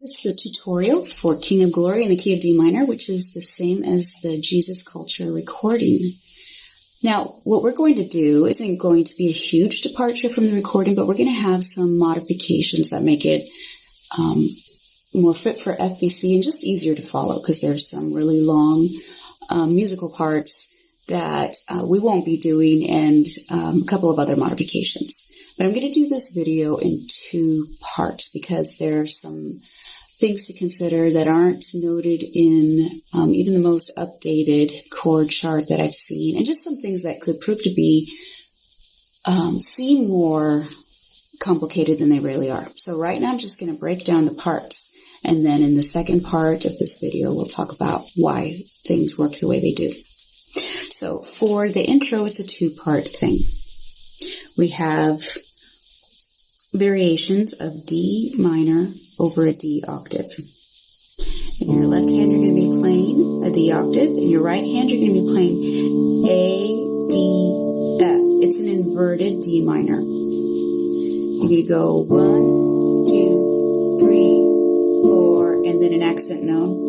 This is a tutorial for King of Glory in the key of D minor, which is the same as the Jesus Culture recording. Now, what we're going to do isn't going to be a huge departure from the recording, but we're going to have some modifications that make it more fit for FVC and just easier to follow, because there's some really long musical parts that we won't be doing, and a couple of other modifications. But I'm going to do this video in two parts because there's some things to consider that aren't noted in even the most updated chord chart that I've seen, and just some things that could prove to be seem more complicated than they really are. So right now I'm just going to break down the parts, and then in the second part of this video we'll talk about why things work the way they do. So for the intro, it's a two-part thing. We have variations of D minor over a D octave. In your left hand, you're going to be playing a D octave. In your right hand, you're going to be playing A, D, F. It's an inverted D minor. You're going to go 1, 2, 3, 4, and then an accent note.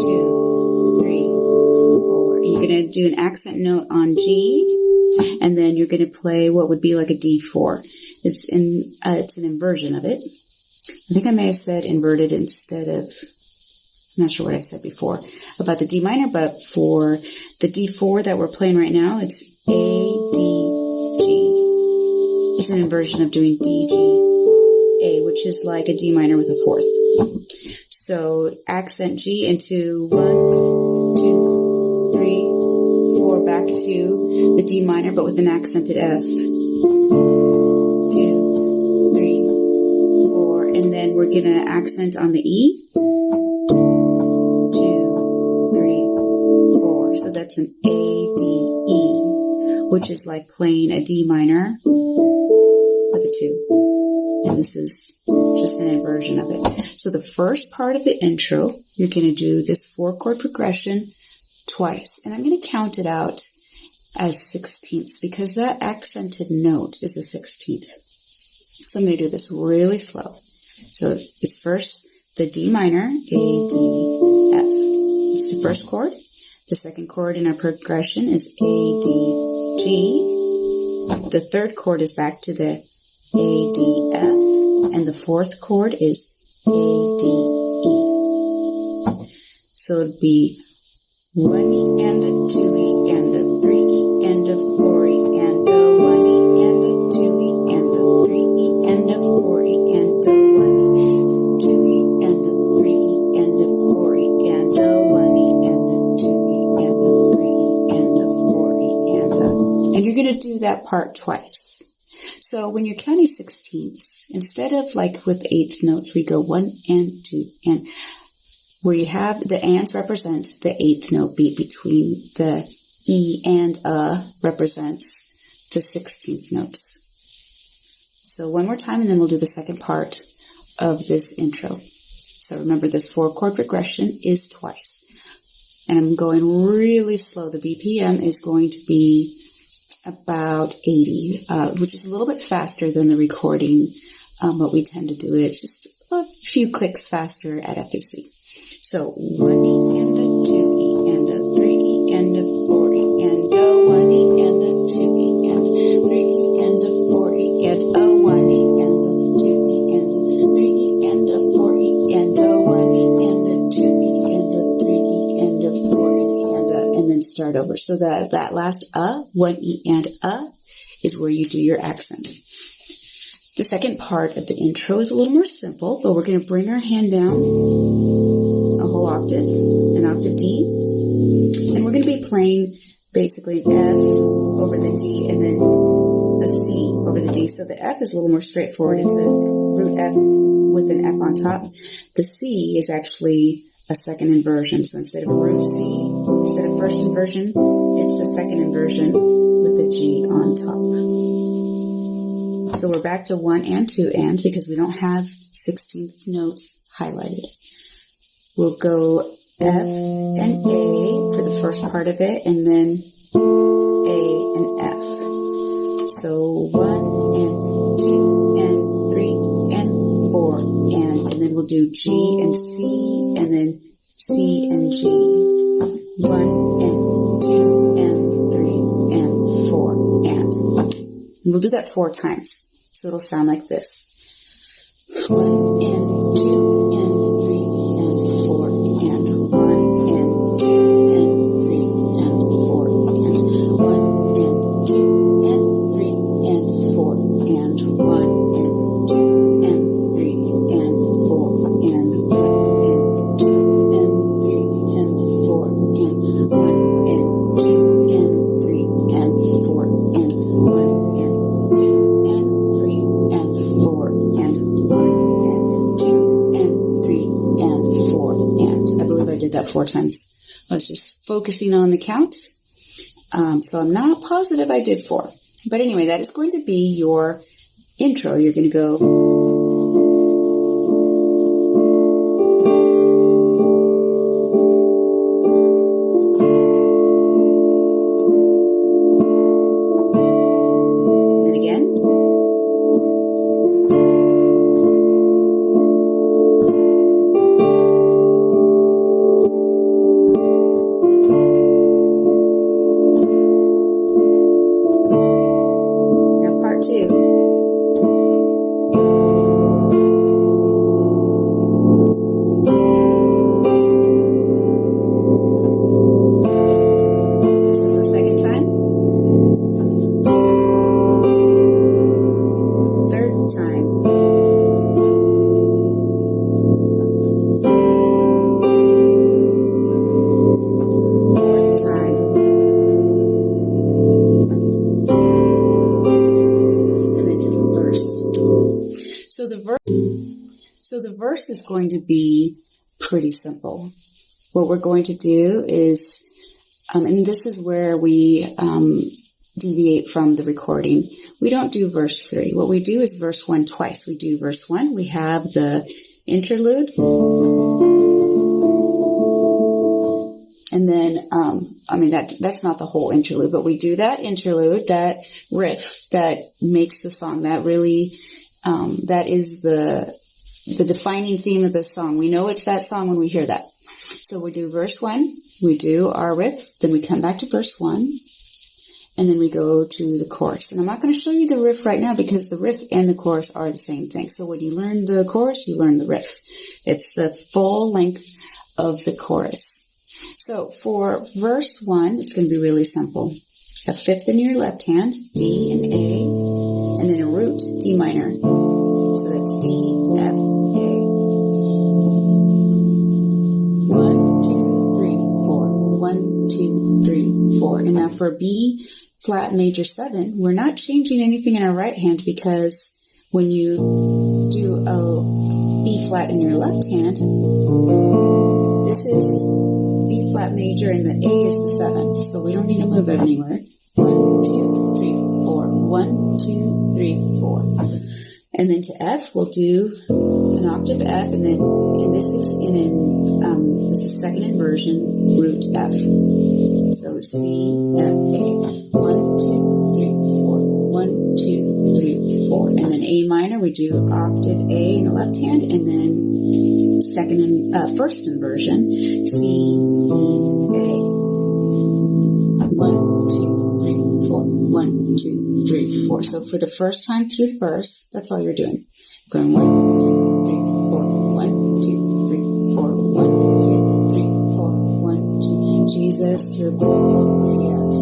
2, 3, 4. And you're going to do an accent note on G, and then you're going to play what would be like a D4. It's an inversion of it. I think I may have said inverted instead of, I'm not sure what I said before about the D minor, but for the D4 that we're playing right now, it's A, D, G. It's an inversion of doing D, G, A, which is like a D minor with a fourth. So accent G into 1, 2, 3, 4, back to the D minor, but with an accented F. We're going to accent on the E. 2, 3, 4. So that's an A, D, E, which is like playing a D minor with a 2. And this is just an inversion of it. So the first part of the intro, you're going to do this 4-chord progression twice. And I'm going to count it out as 16ths because that accented note is a 16th. So I'm going to do this really slow. So it's first the D minor, A, D, F. It's the first chord. The second chord in our progression is A, D, G. The third chord is back to the A, D, F. And the fourth chord is A, D, E. So it'd be 1E and a 2E and a 3E and a 4E and a 1E and a 2E and a 3E and a 4E and a do that part twice. So when you're counting 16ths, instead of like with eighth notes, we go 1 and 2 and where you have the ands represent the eighth note beat between the E and represents the 16th notes. So one more time and then we'll do the second part of this intro. So remember, this 4-chord progression is twice. And I'm going really slow. The BPM is going to be about 80, which is a little bit faster than the recording, but we tend to do it just a few clicks faster at FVC. So 1E and a 2E and a 3E and a 4E and a 1E and a 2E and a 3E and a 4E and a 1E and a 2E and a 3E and a 4E and a 1E and a 2E and a 3E and a 4E and then start over. So that last 1E and is where you do your accent. The second part of the intro is a little more simple, but we're going to bring our hand down a whole octave, an octave D, and we're going to be playing basically an F over the D and then a C over the D. So the F is a little more straightforward. It's a root F with an F on top. The C is actually a second inversion. So instead of a root C, instead of first inversion, it's a second inversion with the G on top. So we're back to 1 and 2 and because we don't have 16th notes highlighted. We'll go F and A for the first part of it, and then A and F. So 1 and 2 and 3 and 4 and then we'll do G and C, and then C and G. 1 and 2 and 3 and 4 and. And we'll do that 4 times. So it'll sound like this. 1 and 2 and 3 and 4 and 1 and 2 and 3 and 4 and 1 and 2 and 3 and 4 and 1 and 2 and 3 and 4 and 1 and 2 and 3 and 4 and 1 and 2 and 3 and 4 and 1 and 2 and 3 and 4 and 1 and 2 and 3 and 4 and. I believe I did that 4 times. I was just focusing on the count. So I'm not positive I did 4. But anyway, that is going to be your intro. You're going to go. So the verse is going to be pretty simple. What we're going to do is, and this is where we deviate from the recording, we don't do verse 3. What we do is verse 1 twice. We do verse 1, we have the interlude, and then, that's not the whole interlude, but we do that interlude, that riff that makes the song, that really, that is the defining theme of the song. We know it's that song when we hear that. So we do verse 1, we do our riff, then we come back to verse 1, and then we go to the chorus. And I'm not going to show you the riff right now because the riff and the chorus are the same thing. So when you learn the chorus, you learn the riff. It's the full length of the chorus. So for verse 1, it's going to be really simple. A fifth in your left hand, D and A, and then a root, D minor. So that's D, F, A. 1, 2, 3, 4. 1, 2, 3, 4. And now for B flat major 7, we're not changing anything in our right hand because when you do a B flat in your left hand, this is B flat major and the A is the 7th. So we don't need to move it anywhere. 1, 2, 3, 4. 1, 2, 3, 4. And then to F, we'll do an octave F, and this is this is second inversion, root F. So C, F, A. 1, 2, 3, 4. 1, 2, 3, 4. And then A minor, we do octave A in the left hand, and then first inversion, C, E, A. 1, 2, 3, 4. 1, 2, 3, 4. So for the first time through the verse, that's all you're doing. Going 1, 2, 3, 4. 1, 2, 3, 4. 1, 2, 3, 4. 1, 2. Jesus, you're glorious.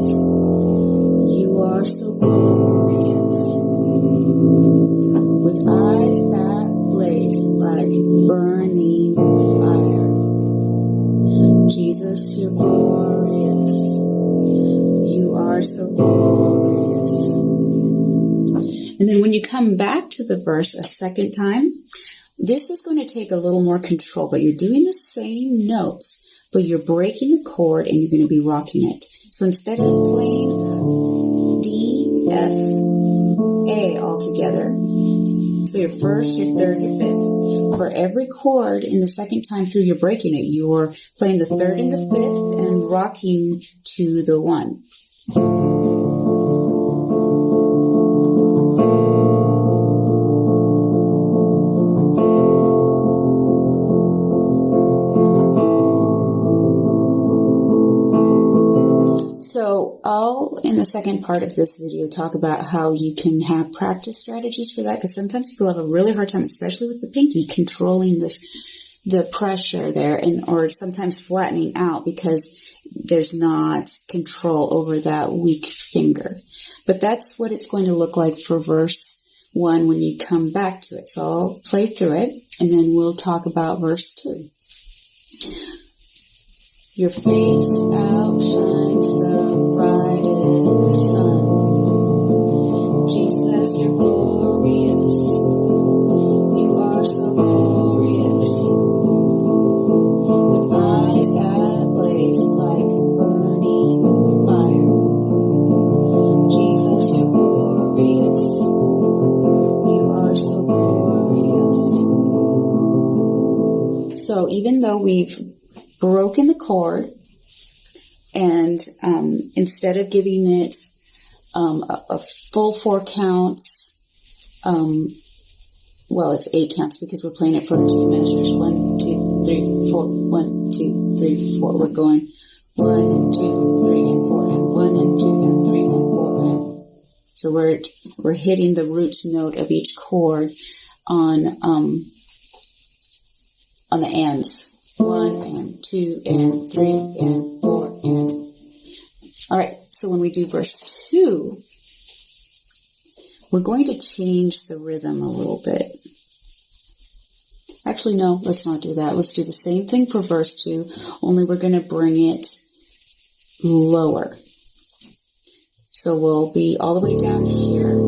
You are so glorious. With eyes that blaze like burning fire. Jesus, you're glorious. You are so glorious. And then when you come back to the verse a second time, this is going to take a little more control, but you're doing the same notes, but you're breaking the chord and you're going to be rocking it. So instead of playing D, F, A all together, so your first, your third, your fifth, for every chord in the second time through you're breaking it, you're playing the third and the fifth and rocking to the 1. So I'll, in the second part of this video, talk about how you can have practice strategies for that, because sometimes people have a really hard time, especially with the pinky, controlling the pressure there, or sometimes flattening out because there's not control over that weak finger. But that's what it's going to look like for verse 1 when you come back to it. So I'll play through it, and then we'll talk about verse 2. Your face outshines the brightest sun. Jesus, you're glorious. You are so glorious. With eyes that blaze like burning fire. Jesus, you're glorious. You are so glorious. So even though we've broken the chord, and instead of giving it a full 4 counts, well, it's 8 counts because we're playing it for 2 measures. 1, 2, 3, 4. 1, 2, 3, 4. We're going 1, 2, 3, and 4, and 1, and 2, and 3, and 4. And so we're hitting the root note of each chord on the ands. 1 and 2 and 3 and 4 and... All right, so when we do verse 2, we're going to change the rhythm a little bit. Actually, no, let's not do that. Let's do the same thing for verse 2, only we're going to bring it lower. So we'll be all the way down here.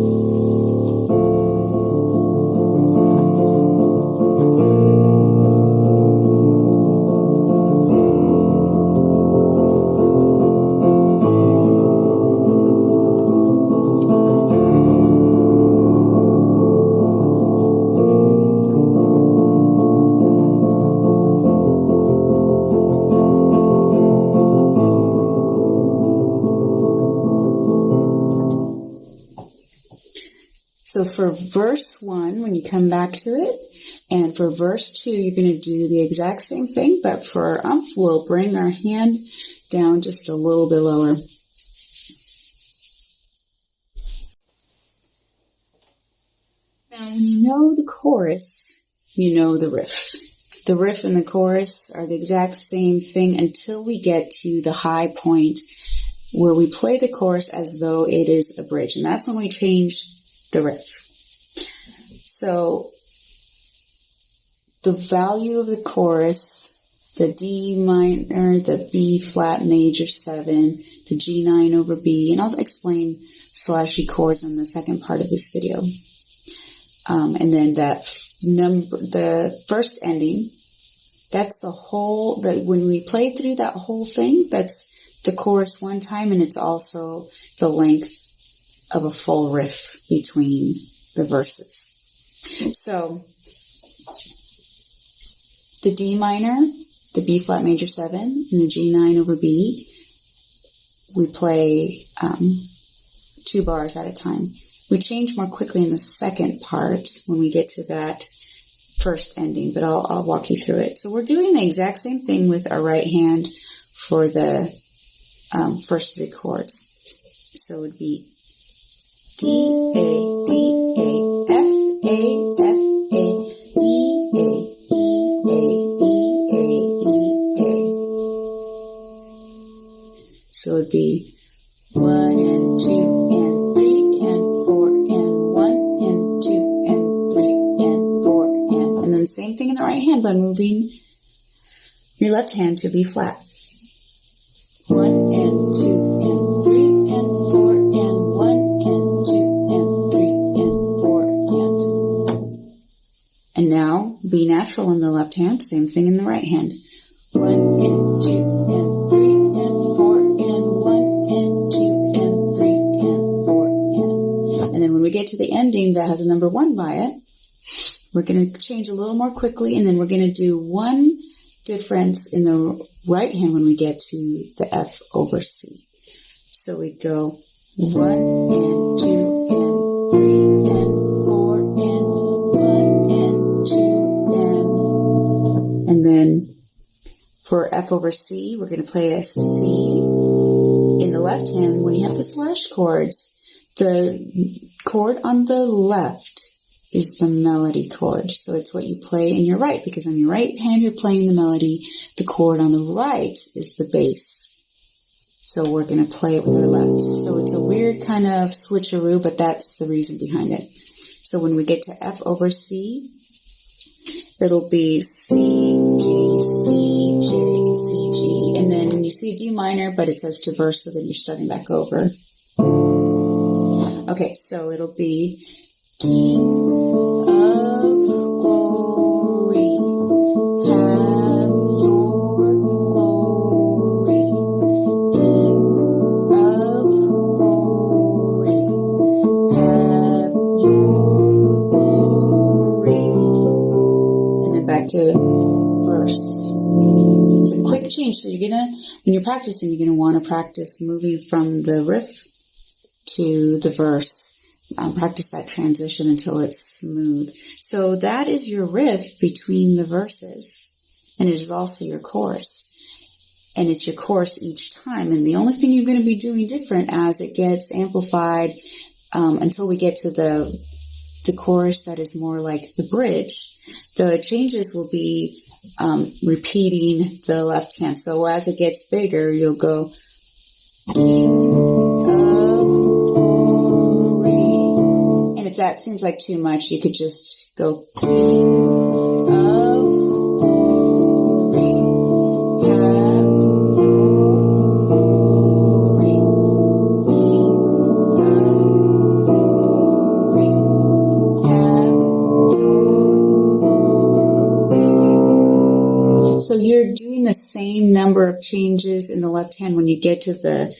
So for verse 1, when you come back to it, and for verse 2, you're going to do the exact same thing, but for our umph, we'll bring our hand down just a little bit lower. Now, when you know the chorus, you know the riff. The riff and the chorus are the exact same thing until we get to the high point where we play the chorus as though it is a bridge, and that's when we change the riff. So the value of the chorus, the D minor, the B flat major 7, the G9 over B, and I'll explain slashy chords in the second part of this video. And then that number, the first ending, that's the whole, that when we play through that whole thing, that's the chorus one time, and it's also the length of a full riff between the verses. So the D minor, the B flat major 7, and the G9 over B, we play 2 bars at a time. We change more quickly in the second part when we get to that first ending, but I'll walk you through it. So we're doing the exact same thing with our right hand for the first 3 chords. So it would be D, A, D, A, F, A, F, A, E, A, E, A, E, A, E, A. So it'd be 1 and 2 and 3 and 4 and 1 and 2 and 3 and 4 and then the same thing in the right hand by moving your left hand to B flat. 1 and 2 and 3 and 4 and 1 and 2 and 3 and 4 and now be natural in the left hand, same thing in the right hand. 1 and 2 and 3 and 4 and 1 and 2 and 3 and 4 and then when we get to the ending that has a number 1 by it, we're going to change a little more quickly, and then we're going to do one difference in the right hand when we get to the F over C. So we go 1 and 2 and 3 and 4 and 1 and 2 and then for F over C, we're going to play a C, in the left hand, when you have the slash chords, the chord on the left is the melody chord. So it's what you play in your right, because on your right hand you're playing the melody. The chord on the right is the bass. So we're going to play it with our left. So it's a weird kind of switcheroo, but that's the reason behind it. So when we get to F over C, it'll be C, G, C, J, C, G. And then you see a D minor, but it says to verse, so then you're starting back over. Okay, so it'll be King of glory, have your glory. King of glory, have your glory. And then back to verse. It's a quick change. So when you're practicing, you're gonna want to practice moving from the riff to the verse. Practice that transition until it's smooth. So that is your riff between the verses, and it is also your chorus. And it's your chorus each time. And the only thing you're going to be doing different as it gets amplified until we get to the chorus that is more like the bridge, the changes will be repeating the left hand. So as it gets bigger, you'll go King of glory. And if that seems like too much, you could just go King of glory, have your glory. King of glory, have your glory. So you're doing the same number of changes in the left hand when you get to the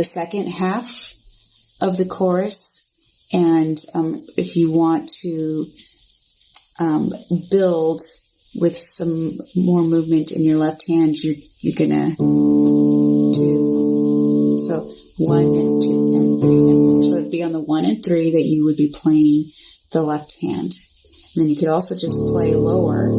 second half of the chorus. And if you want to build with some more movement in your left hand, you're gonna do so 1 and 2 and 3 and 4. So it'd be on the 1 and 3 that you would be playing the left hand. And then you could also just play lower.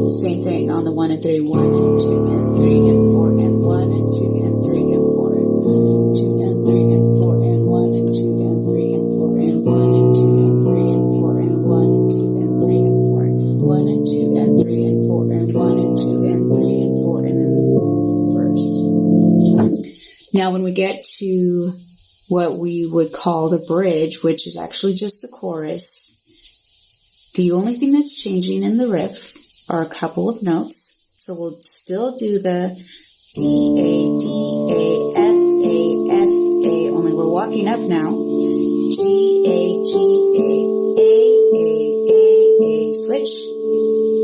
Same thing on the 1 and 3, 1 and 2 and 3 and 4 and 1 and 2 and 3 and 4 and 2 and 3 and 4 and 1 and 2 and 3 and 4 and 1 and 2 and 3 and 4 and 1 and 2 and 3 and 4 and 1 and 2 and 3 and 4 and 1 and 2 and 3 and 4 and then the verse. Now when we get to what we would call the bridge, which is actually just the chorus, the only thing that's changing in the riff are a couple of notes. So we'll still do the D, A, D, A, F, A, F, A, only we're walking up now. G, A, G, A, switch.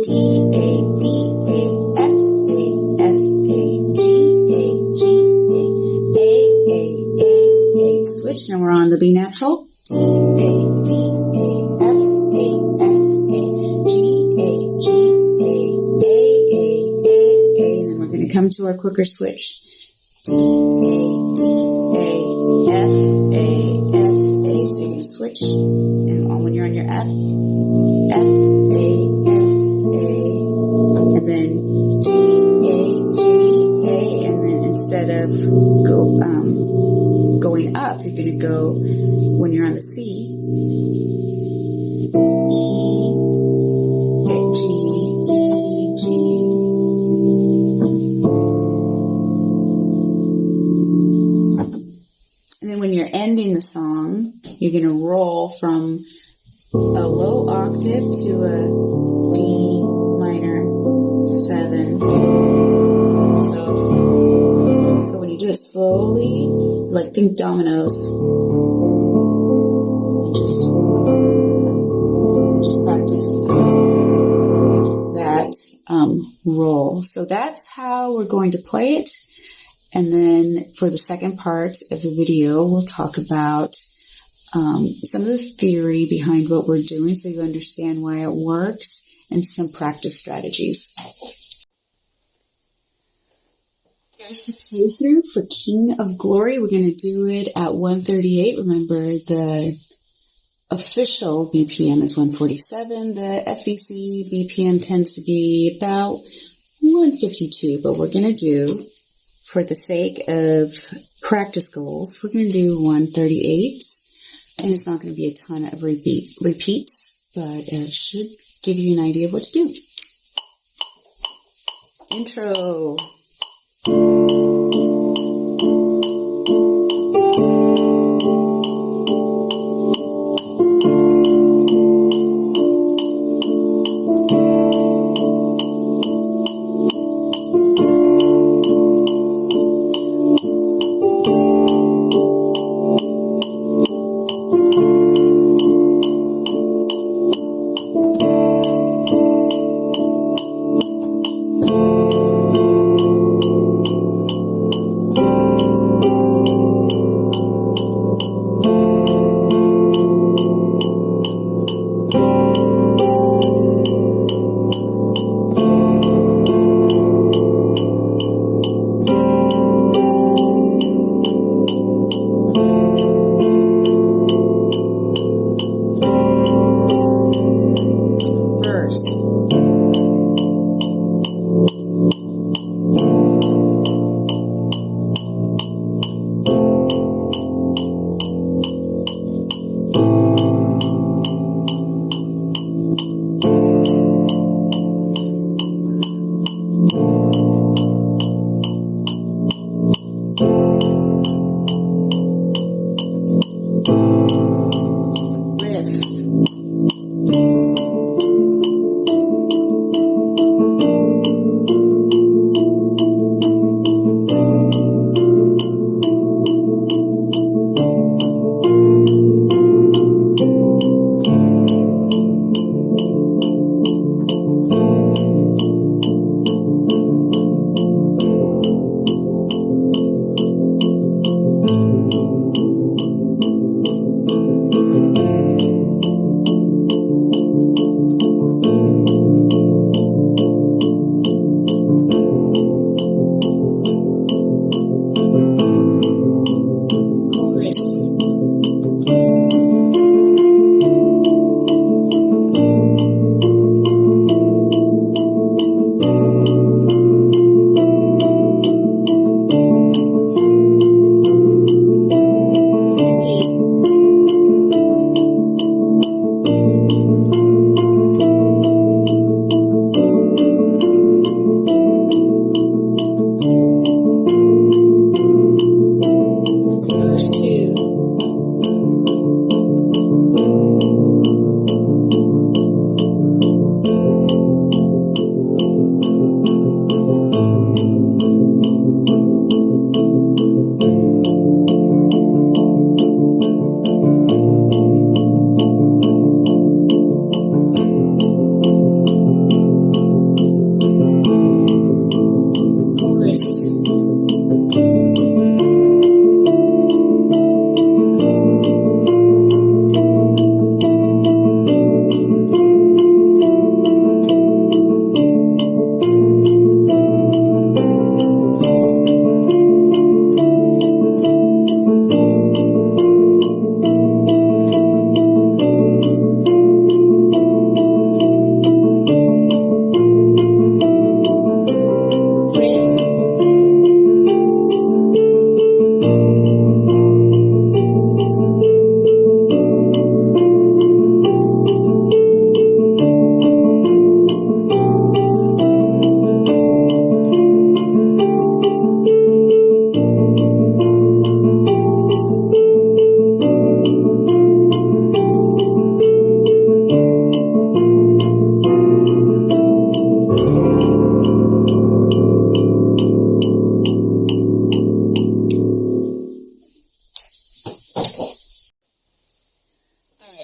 D, A, D, A, F, A, F, A, G, A, G, A, switch. Now we're on the B natural. D, A, D, A, F, A, F, A, G, A, G, and then we're going to come to our quicker switch. D, A, D, A, F, A, F, A. So you're going to switch, and when you're on your F, F, A, F, A, and then G, A, G, A, and then instead of going up, you're going to go, when you're on the C, when you're ending the song, you're going to roll from a low octave to a D minor 7. So when you do it slowly, like think dominoes, just practice that roll. So that's how we're going to play it. And then for the second part of the video, we'll talk about some of the theory behind what we're doing so you understand why it works and some practice strategies. Here's the playthrough for King of Glory. We're going to do it at 138. Remember, the official BPM is 147. The FEC BPM tends to be about 152, but we're going to do for the sake of practice goals, we're going to do 138, and it's not going to be a ton of repeats, but it should give you an idea of what to do. Intro.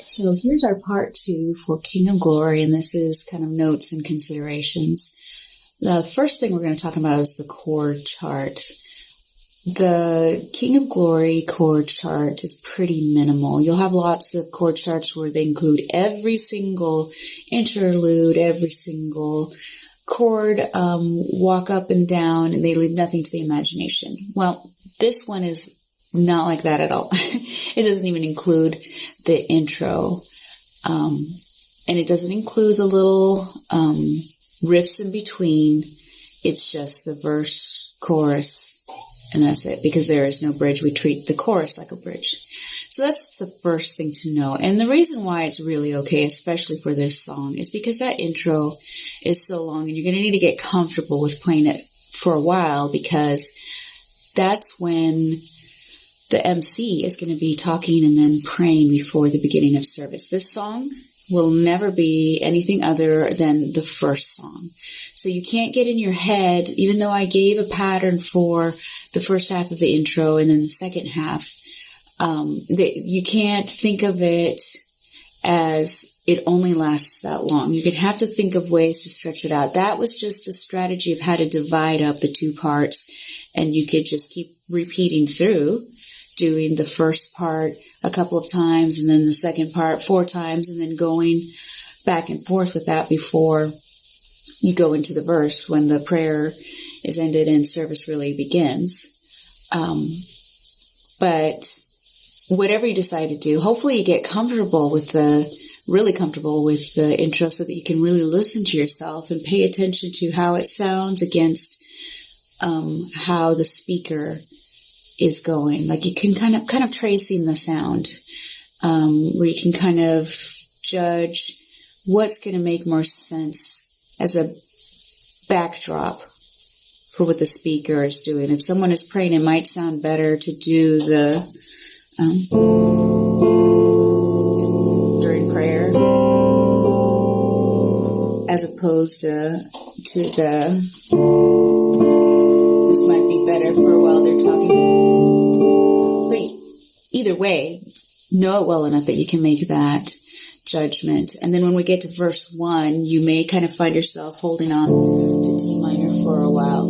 So here's our part 2 for King of Glory, and this is kind of notes and considerations. The first thing we're going to talk about is the chord chart. The King of Glory chord chart is pretty minimal. You'll have lots of chord charts where they include every single interlude, every single chord, walk up and down, and they leave nothing to the imagination. Well, this one is not like that at all. It doesn't even include the intro. And it doesn't include the little riffs in between. It's just the verse, chorus, and that's it. Because there is no bridge, we treat the chorus like a bridge. So that's the first thing to know. And the reason why it's really okay, especially for this song, is because that intro is so long, and you're going to need to get comfortable with playing it for a while, because that's when the MC is going to be talking and then praying before the beginning of service. This song will never be anything other than the first song. So you can't get in your head, even though I gave a pattern for the first half of the intro and then the second half, you can't think of it as it only lasts that long. You're going to have to think of ways to stretch it out. That was just a strategy of how to divide up the two parts, and you could just keep repeating through, doing the first part a couple of times and then the second part 4 times, and then going back and forth with that before you go into the verse when the prayer is ended and service really begins. But whatever you decide to do, hopefully you get really comfortable with the intro so that you can really listen to yourself and pay attention to how it sounds against how the speaker is going. Like you can kind of tracing the sound, where you can kind of judge what's going to make more sense as a backdrop for what the speaker is doing. If someone is praying, it might sound better to do the during prayer as opposed to the this might be better for while they're talking. But either way, know it well enough that you can make that judgment. And then when we get to verse 1, you may kind of find yourself holding on to D minor for a while.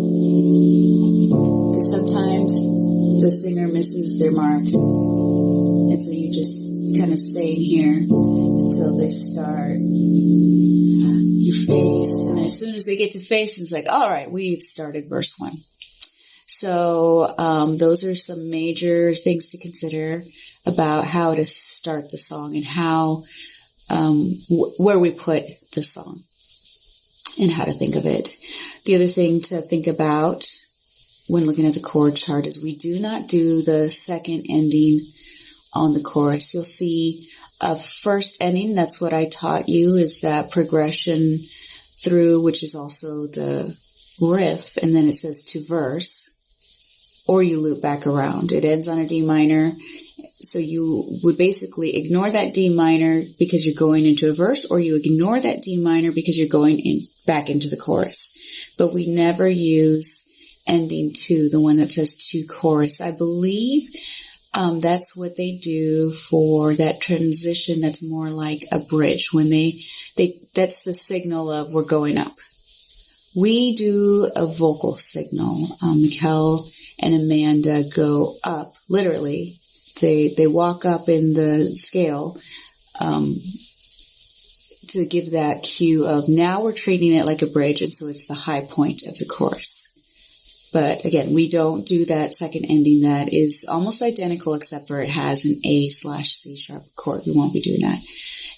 Because sometimes the singer misses their mark. And so you just kind of stay in here until they start your face. And as soon as they get to face, it's like, all right, we've started verse 1. So those are some major things to consider about how to start the song and how where we put the song and how to think of it. The other thing to think about when looking at the chord chart is we do not do the second ending on the chorus. You'll see a first ending. That's what I taught you, is that progression through, which is also the riff, and then it says to verse, or you loop back around. It ends on a D minor. So you would basically ignore that D minor because you're going into a verse, or you ignore that D minor because you're going back into the chorus. But we never use ending to, the one that says to chorus. I believe that's what they do for that transition that's more like a bridge. When that's the signal of we're going up. We do a vocal signal. Mikkel and Amanda go up, literally. They walk up in the scale to give that cue of now we're treating it like a bridge, and so it's the high point of the chorus. But again, we don't do that second ending that is almost identical except for it has an A/C sharp chord. We won't be doing that.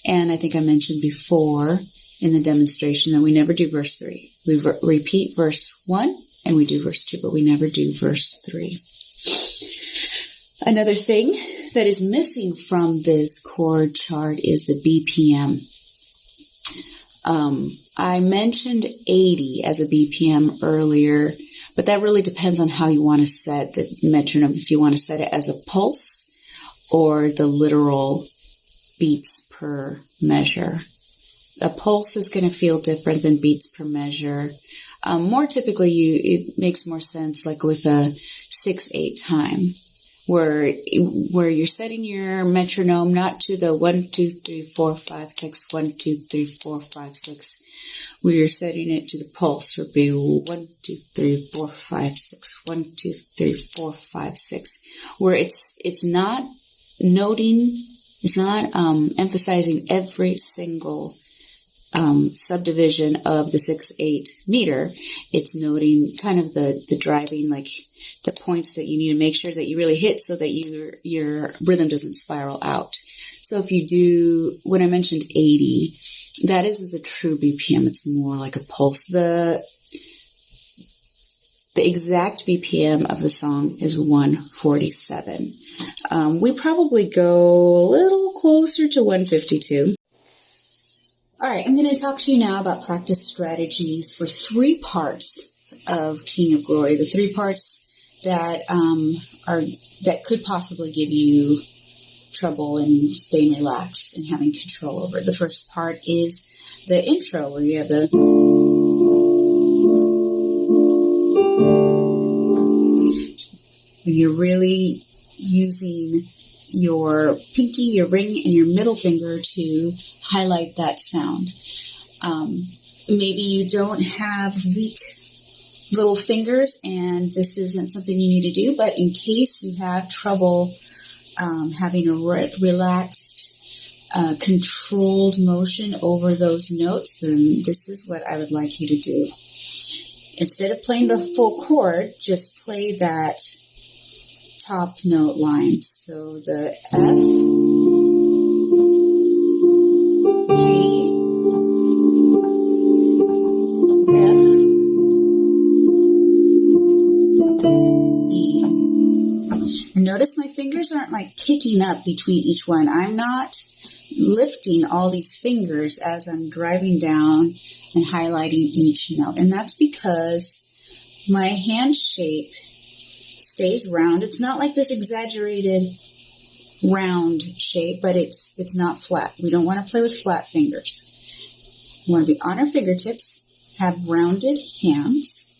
And I think I mentioned before in the demonstration that we never do verse 3. We repeat verse 1 and we do verse 2, but we never do verse 3. Another thing that is missing from this chord chart is the BPM. I mentioned 80 as a BPM earlier, but that really depends on how you want to set the metronome. If you want to set it as a pulse or the literal beats per measure. A pulse is going to feel different than beats per measure. More typically, it makes more sense like with a 6/8 time, where you're setting your metronome not to the 1, 2, 3, 4, 5, 6, 1, 2, 3, 4, 5, 6, where you're setting it to the pulse would be 1, 2, 3, 4, 5, 6, 1, 2, 3, 4, 5, 6, where it's not noting, it's not emphasizing every single subdivision of the 6/8 meter. It's noting kind of the driving, like the points that you need to make sure that you really hit so that your rhythm doesn't spiral out. So if you do, when I mentioned 80, that isn't the true BPM. It's more like a pulse. The The exact BPM of the song is 147. We probably go a little closer to 152. All right, I'm going to talk to you now about practice strategies for 3 parts of King of Glory. The 3 parts that that could possibly give you trouble in staying relaxed and having control over it. The first part is the intro, where you have the when you're really using your pinky, your ring, and your middle finger to highlight that sound. Maybe you don't have weak little fingers and this isn't something you need to do, but in case you have trouble having a relaxed, controlled motion over those notes, then this is what I would like you to do. Instead of playing the full chord, just play that top note line. So the F, G, F, E. And notice my fingers aren't like kicking up between each one. I'm not lifting all these fingers as I'm driving down and highlighting each note. And that's because my hand shape stays round. It's not like this exaggerated round shape, but it's not flat. We don't want to play with flat fingers. We want to be on our fingertips, have rounded hands,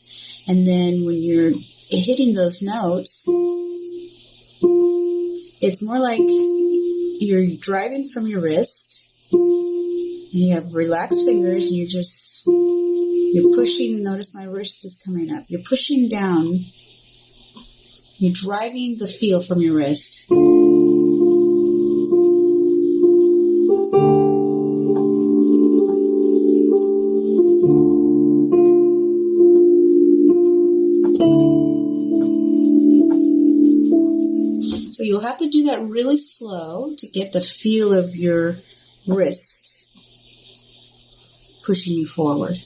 and then when you're hitting those notes, it's more like you're driving from your wrist. You have relaxed fingers, and you're pushing. Notice my wrist is coming up. You're pushing down. You're driving the feel from your wrist. So you'll have to do that really slow to get the feel of your wrist pushing you forward.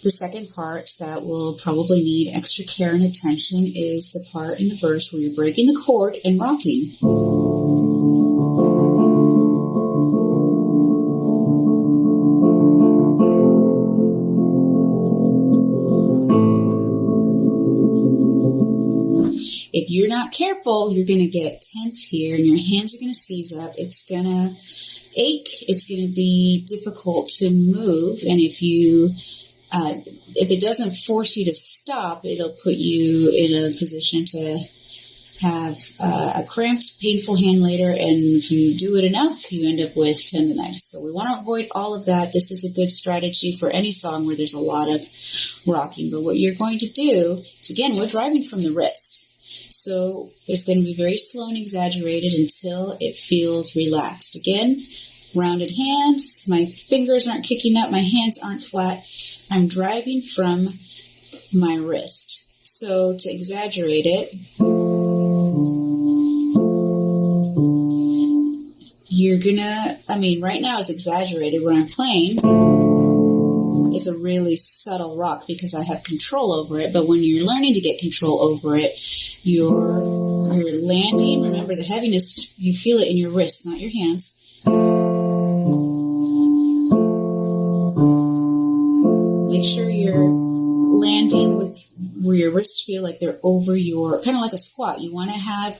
The second part that will probably need extra care and attention is the part in the verse where you're breaking the chord and rocking. If you're not careful, you're going to get tense here and your hands are going to seize up. It's going to ache. It's going to be difficult to move. And if it doesn't force you to stop, it'll put you in a position to have a cramped, painful hand later. And if you do it enough, you end up with tendonitis. So we want to avoid all of that. This is a good strategy for any song where there's a lot of rocking. But what you're going to do is, again, we're driving from the wrist. So it's going to be very slow and exaggerated until it feels relaxed. Again, rounded hands, my fingers aren't kicking up, my hands aren't flat. I'm driving from my wrist. So to exaggerate it, you're gonna, right now it's exaggerated. When I'm playing, it's a really subtle rock because I have control over it. But when you're learning to get control over it, you're landing. Remember the heaviness, you feel it in your wrist, not your hands. Make sure you're landing with where your wrists feel like they're over your, kind of like a squat. You want to have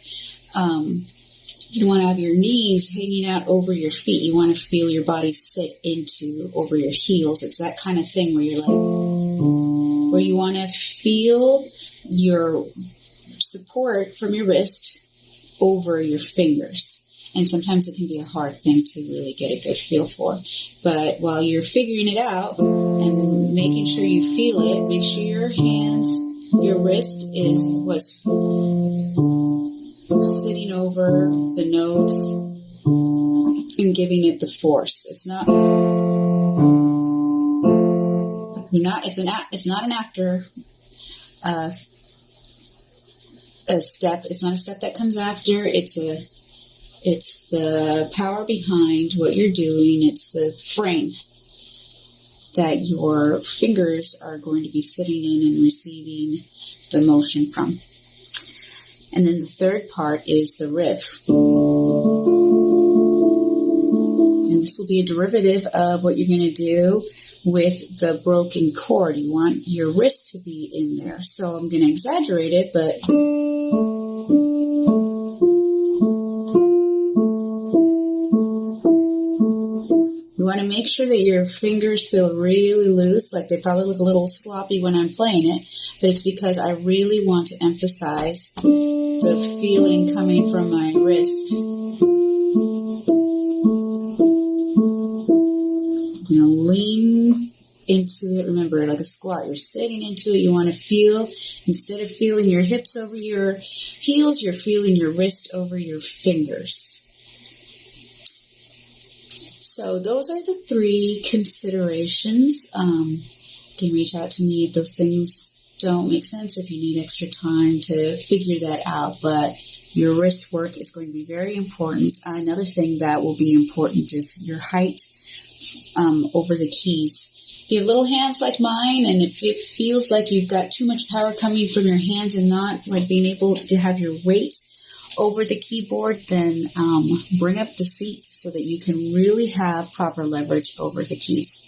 your knees hanging out over your feet. You want to feel your body sit over your heels. It's that kind of thing where you're like, where you want to feel your support from your wrist over your fingers. And sometimes it can be a hard thing to really get a good feel for. But while you're figuring it out and making sure you feel it, make sure your wrist is what's sitting over the notes and giving it the force. It's not an after a step. It's not a step that comes after. It's the power behind what you're doing. It's the frame. that your fingers are going to be sitting in and receiving the motion from. And then the third part is the riff. And this will be a derivative of what you're going to do with the broken chord. You want your wrist to be in there. So I'm going to exaggerate it, but you want to make sure that your fingers feel really loose, like they probably look a little sloppy when I'm playing it, but it's because I really want to emphasize the feeling coming from my wrist. You know, lean into it. Remember, like a squat, you're sitting into it. You want to feel, instead of feeling your hips over your heels, you're feeling your wrist over your fingers. So those are the 3 considerations. You can reach out to me if those things don't make sense or if you need extra time to figure that out. But your wrist work is going to be very important. Another thing that will be important is your height over the keys. If you have little hands like mine and if it feels like you've got too much power coming from your hands and not like being able to have your weight over the keyboard, then bring up the seat so that you can really have proper leverage over the keys.